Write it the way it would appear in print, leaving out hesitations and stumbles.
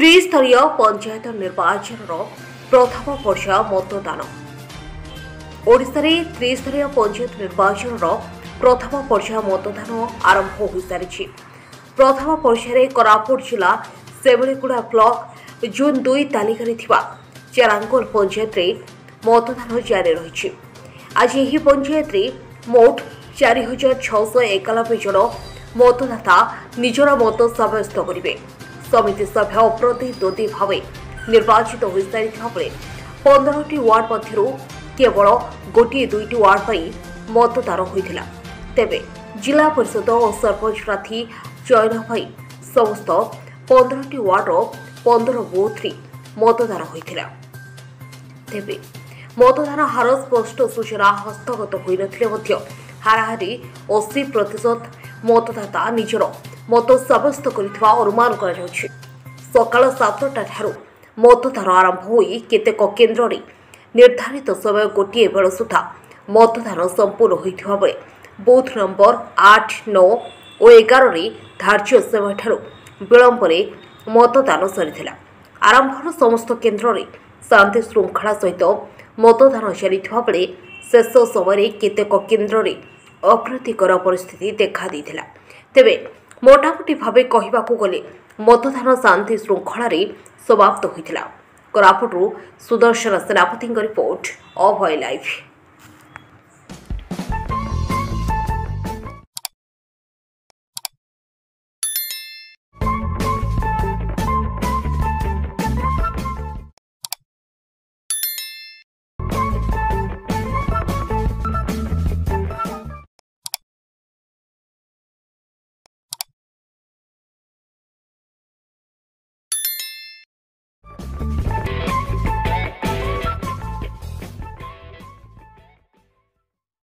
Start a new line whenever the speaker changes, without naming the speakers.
त्रिस्तरीय पंचायत निर्वाचन प्रथम पर्याय मतदान ओडिशा रे त्रिस्तरीय पंचायत निर्वाचन प्रथम पर्याय मतदान आरंभ हो सारी। प्रथम पर्याय कोरापुट जिला सेवलीगुड़ा ब्लॉक जून 2 तालिका चेरांगोल पंचायत रे मतदान जारी रही। आज यह पंचायत रे मोट 4691 जन मतदाता निजर मत सब्यस्त करेंगे। समिति सभ्य अप्रतिद्वंदी भाव निर्वाचित हो सारी 15टी वार्ड मध्य केवल गोटे 2टी वार्ड पर मतदान होता। तेबे जिला परिषद और सरपंच प्रार्थी चयन पर समस्त 15टी वार्डर 15 बूथ मतदान होता। तेबे मतदान हार स्पष्ट सूचना हस्तगत हो न हाराहारी 80% मतदाता निजर मत सब्यस्त कर अनुमान कर सकाल 7टा ठारू मतदान आरंभ हो केतेक केन्द्र में निर्धारित समय गोटे बेल सुधा मतदान संपूर्ण होता बेले बूथ नंबर 8, 9 और 11 रे धार्य समय ठारू विलंब मतदान सरी। आरंभर समस्त केन्द्र में शांति श्रृंखला सहित मतदान चली बेले शेष समय केतेक केन्द्र में अप्रीतिकर परिस्थिति देखा देइथिला। तेबे मोटामोटी भावे कहिबाकू गले मतदान शांति श्रृंखला समाप्त होइथिला। कोरापुटरू सुदर्शन सेनापति रिपोर्ट अभय लाइव।